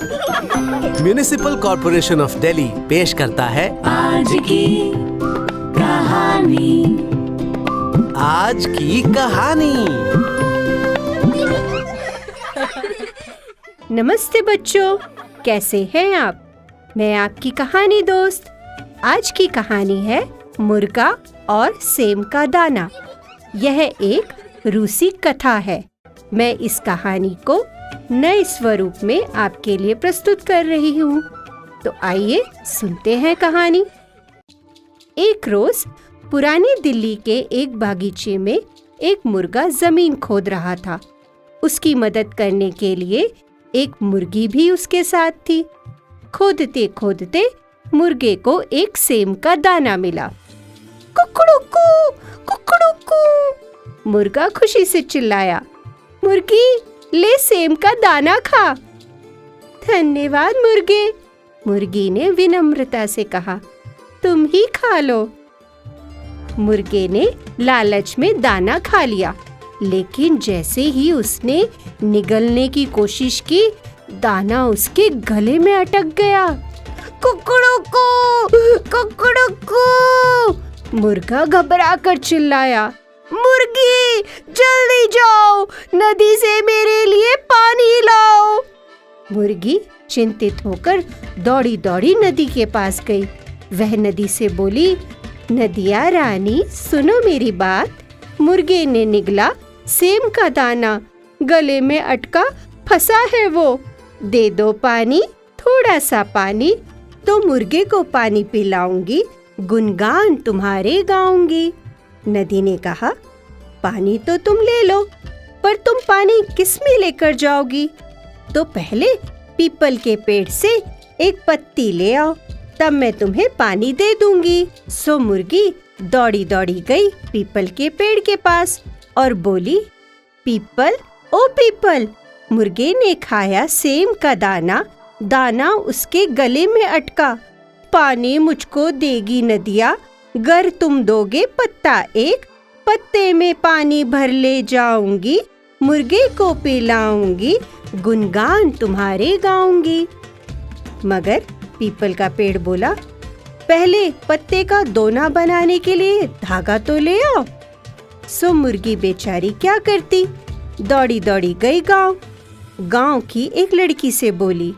Municipal corporation of Delhi पेश करता है आज की कहानी। आज की कहानी। नमस्ते बच्चों, कैसे हैं आप? मैं आपकी कहानी दोस्त। आज की कहानी है मुर्गा और सेम का दाना। यह एक रूसी कथा है। मैं इस कहानी को नए स्वरूप में आपके लिए प्रस्तुत कर रही हूँ। तो आइए सुनते हैं कहानी। एक रोज पुरानी दिल्ली के एक बागीचे में एक मुर्गा जमीन खोद रहा था। उसकी मदद करने के लिए एक मुर्गी भी उसके साथ थी। खोदते खोदते मुर्गे को एक सेम का दाना मिला। कुकड़ुकू, कुकड़ुकू, मुर्गा खुशी से चिल्लाया। मुर्गी, ले सेम का दाना खा। धन्यवाद मुर्गे, मुर्गी ने विनम्रता से कहा। तुम ही खा लो। मुर्गे ने लालच में दाना खा लिया, लेकिन जैसे ही उसने निगलने की कोशिश की, दाना उसके गले में अटक गया। कुकड़ुकू, कुकड़ुकू, मुर्गा घबराकर चिल्लाया। मुर्गी, जल्दी जाओ, नदी से मेरे लिए पानी लाओ। मुर्गी चिंतित होकर दौड़ी दौड़ी नदी के पास गई। वह नदी से बोली, नदिया रानी, सुनो मेरी बात। मुर्गे ने निगला सेम का दाना, गले में अटका फंसा है वो। दे दो पानी, थोड़ा सा पानी, तो मुर्गे को पानी पिलाऊंगी, गुनगान तुम्हारे गाऊंगी। नदी ने कहा, पानी तो तुम ले लो, पर तुम पानी किस में लेकर जाओगी? तो पहले पीपल के पेड़ से एक पत्ती ले आओ, तब मैं तुम्हें पानी दे दूंगी। सो मुर्गी दौड़ी दौड़ी गई पीपल के पेड़ के पास और बोली, पीपल, ओ पीपल। मुर्गे ने खाया सेम का दाना, दाना उसके गले में अटका। पानी मुझको देगी नदिया, गर तुम दोगे पत्ता एक, पत्ते में पानी भर ले जाऊंगी, मुर्गे को पिलाऊंगी, गुनगान तुम्हारे गाऊंगी। मगर पीपल का पेड़ बोला, पहले पत्ते का दोना बनाने के लिए धागा तो ले आओ। सो मुर्गी बेचारी क्या करती, दौड़ी दौड़ी गई गांव। गांव की एक लड़की से बोली,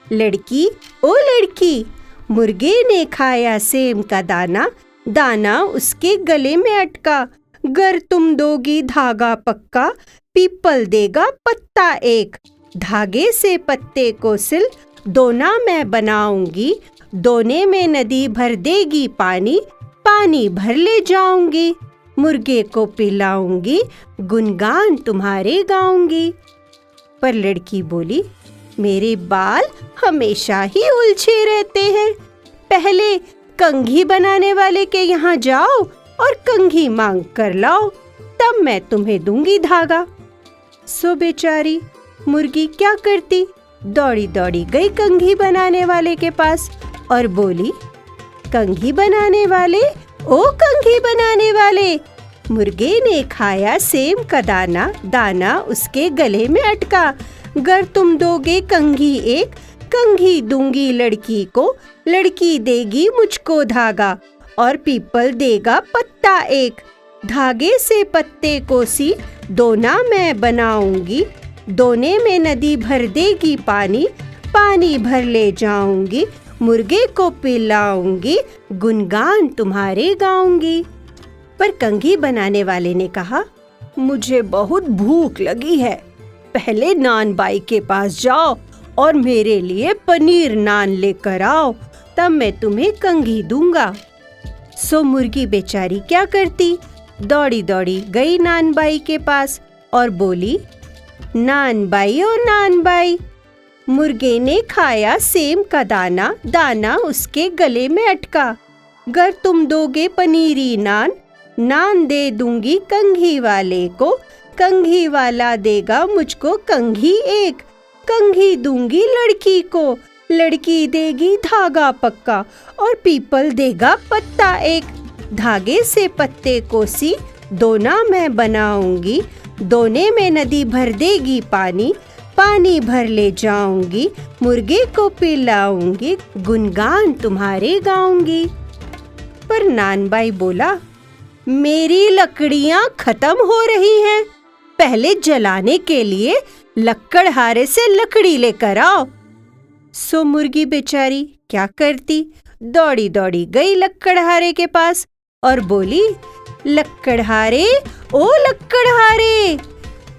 लड़की, ओ लड़की, मुर्गे ने खाया सेम का दाना, दाना उसके गले में अटका। गर तुम दोगी धागा पक्का, पीपल देगा पत्ता एक, धागे से पत्ते को सिल, दोना मैं बनाऊंगी, दोने में नदी भर देगी पानी, पानी भर ले जाऊंगी, मुर्गे को पिलाऊंगी, गुनगान तुम्हारे गाऊंगी। पर लड़की बोली, मेरे बाल हमेशा ही उलझे रहते हैं। पहले कंघी बनाने वाले के यहाँ जाओ और कंघी मांग कर लाओ, तब मैं तुम्हें दूंगी धागा। सो बेचारी मुर्गी क्या करती, दौड़ी दौड़ी गई कंघी बनाने वाले के पास और बोली, कंघी बनाने वाले, ओ कंघी बनाने वाले, मुर्गे ने खाया सेम का दाना, दाना उसके गले में अटका। गर तुम दोगे कंघी एक, कंघी दूंगी लड़की को, लड़की देगी मुझको धागा, और पीपल देगा पत्ता एक, धागे से पत्ते को सी, दोना मैं बनाऊंगी, दोने में नदी भर देगी पानी, पानी भर ले जाऊंगी, मुर्गे को पिलाऊंगी, गुनगान तुम्हारे गाऊंगी। पर कंघी बनाने वाले ने कहा, मुझे बहुत भूख लगी है, पहले नान बाई के पास जाओ और मेरे लिए पनीर नान लेकर आओ, तब मैं तुम्हें कंघी दूंगा। सो मुर्गी बेचारी क्या करती, दौड़ी दौड़ी गई नान बाई के पास और बोली, नान बाई, ओ नान बाई, मुर्गे ने खाया सेम का दाना, दाना उसके गले में अटका। गर तुम दोगे पनीरी नान, नान दे दूंगी कंघी वाले को, कंघी वाला देगा मुझको कंघी एक, कंघी दूंगी लड़की को, लड़की देगी धागा पक्का, और पीपल देगा पत्ता एक, धागे से पत्ते को सी, दोना मैं बनाऊंगी, दोने में नदी भर देगी पानी, पानी भर ले जाऊंगी, मुर्गे को पिलाऊंगी, गुनगान तुम्हारे गाऊंगी। पर नानबाई बोला, मेरी लकड़ियां खत्म हो रही हैं, पहले जलाने के लिए लकड़हारे से लकड़ी लेकर आओ। सो मुर्गी बेचारी क्या करती, दौड़ी दौड़ी गई लकड़हारे के पास और बोली, लकड़हारे ओ लकड़हारे।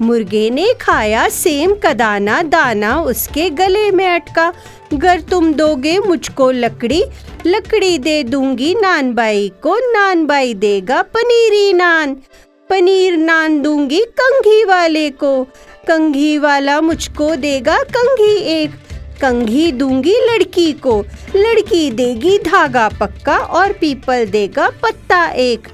मुर्गे ने खाया सेम का दाना, दाना उसके गले में अटका। गर तुम दोगे मुझको लकड़ी, लकड़ी दे दूंगी नानबाई को, नानबाई देगा पनीरी नान, पनीर नान दूंगी कंघी वाले को, कंघी वाला मुझको देगा कंघी एक, कंघी दूंगी लड़की को, लड़की देगी धागा पक्का और पीपल देगा पत्ता एक।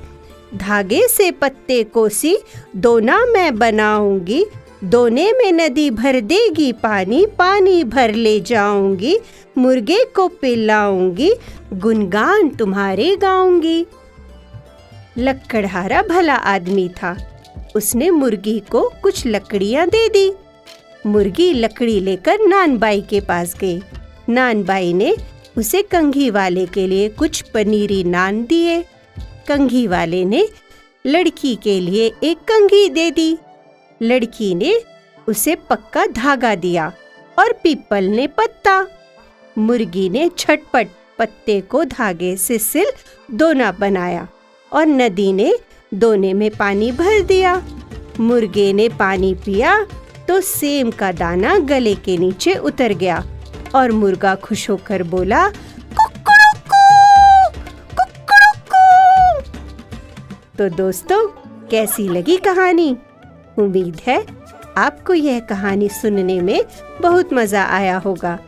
धागे से पत्ते को सी दोना मैं बनाऊंगी, दोने में नदी भर देगी पानी, पानी भर ले जाऊंगी, मुर्गे को पिलाऊंगी, गुनगान तुम्हारे गाऊंगी। लकड़हारा भला आदमी था, उसने मुर्गी को कुछ लकड़ियां दे दी। मुर्गी लकड़ी लेकर नानबाई के पास गई। नानबाई ने उसे कंघी वाले के लिए कुछ पनीरी नान दिए। कंघी वाले ने लड़की के लिए एक कंघी दे दी। लड़की ने उसे पक्का धागा दिया और पीपल ने पत्ता। मुर्गी ने झटपट पत्ते को धागे से सिल दोना बनाया और नदी ने दोने में पानी भर दिया। मुर्गे ने पानी पिया तो सेम का दाना गले के नीचे उतर गया और मुर्गा खुश होकर बोला, कुक्कुरुक्कू, कुक्कुरुक्कू। तो दोस्तों, कैसी लगी कहानी? उम्मीद है आपको यह कहानी सुनने में बहुत मजा आया होगा।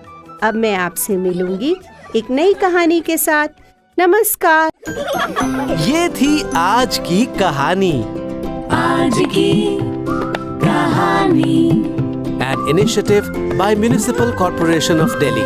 अब मैं आपसे मिलूंगी एक नई कहानी के साथ। नमस्कार। ये थी आज की कहानी। आज की कहानी। An initiative by Municipal Corporation of Delhi.